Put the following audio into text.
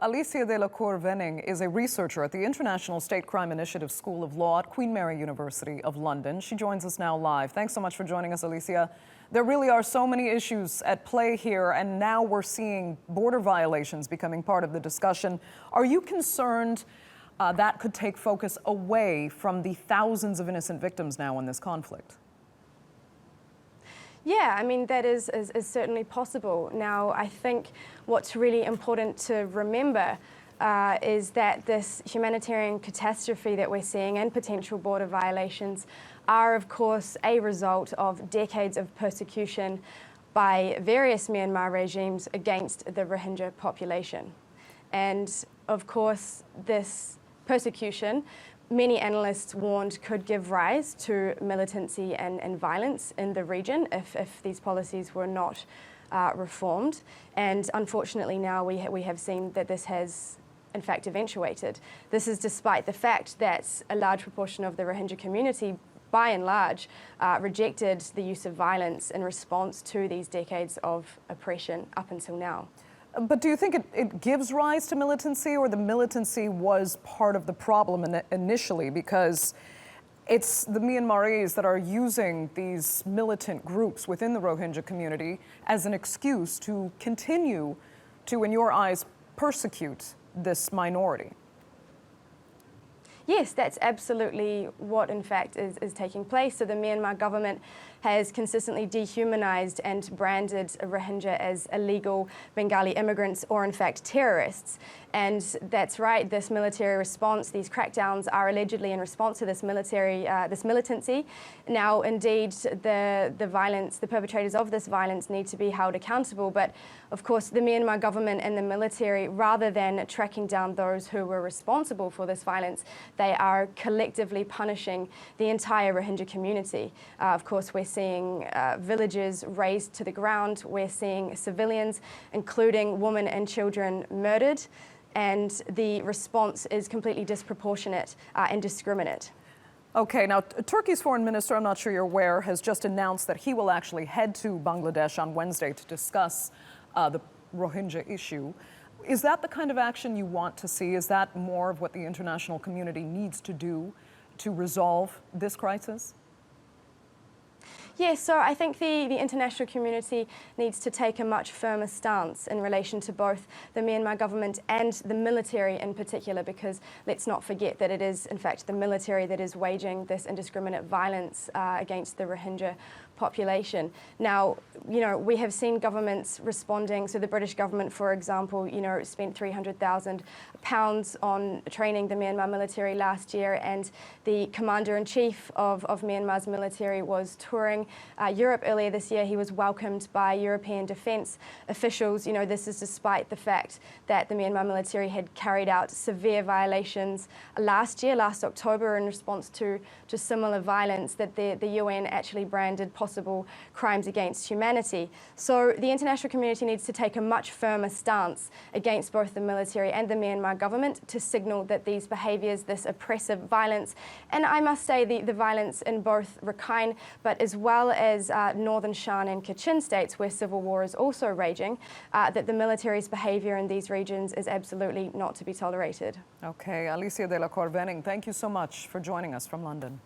Alicia de la Cour Venning is a researcher at the International State Crime Initiative School of Law at Queen Mary University of London. She joins us now live. Thanks so much for joining us, Alicia. There really are so many issues at play here, and now we're seeing border violations becoming part of the discussion. Are you concerned that could take focus away from the thousands of innocent victims now in this conflict? Yeah, I mean, that is certainly possible. Now, I think what's really important to remember is that this humanitarian catastrophe that we're seeing and potential border violations are, of course, a result of decades of persecution by various Myanmar regimes against the Rohingya population. And, of course, this persecution, many analysts warned, could give rise to militancy and violence in the region if these policies were not reformed. And unfortunately now we have seen that this has in fact eventuated. This is despite the fact that a large proportion of the Rohingya community, by and large, rejected the use of violence in response to these decades of oppression up until now. But do you think it gives rise to militancy, or the militancy was part of the problem initially? Because it's the Myanmaris that are using these militant groups within the Rohingya community as an excuse to continue to, in your eyes, persecute this minority. Yes, that's absolutely what, in fact, is taking place. So the Myanmar government has consistently dehumanized and branded Rohingya as illegal Bengali immigrants or, in fact, terrorists. And that's right, this military response, these crackdowns are allegedly in response to this militancy. Now, indeed, the violence, the perpetrators of this violence need to be held accountable. But, of course, the Myanmar government and the military, rather than tracking down those who were responsible for this violence, they are collectively punishing the entire Rohingya community. Of course, we're seeing villages razed to the ground. We're seeing civilians, including women and children, murdered. And the response is completely disproportionate and discriminate. Okay, now Turkey's foreign minister, I'm not sure you're aware, has just announced that he will actually head to Bangladesh on Wednesday to discuss the Rohingya issue. Is that the kind of action you want to see? Is that more of what the international community needs to do to resolve this crisis? Yes, so I think the international community needs to take a much firmer stance in relation to both the Myanmar government and the military in particular, because let's not forget that it is, in fact, the military that is waging this indiscriminate violence against the Rohingya population. Now, we have seen governments responding. So the British government, for example, spent £300,000 on training the Myanmar military last year, and the commander-in-chief of Myanmar's military was touring Europe earlier this year. He was welcomed by European defence officials. This is despite the fact that the Myanmar military had carried out severe violations last October, in response to similar violence that the UN actually branded possible crimes against humanity. So the international community needs to take a much firmer stance against both the military and the Myanmar government to signal that these behaviours, this oppressive violence, and I must say the violence in both Rakhine, but as well as northern Shan and Kachin states where civil war is also raging, that the military's behaviour in these regions is absolutely not to be tolerated. Okay, Alicia de la Cour Venning, thank you so much for joining us from London.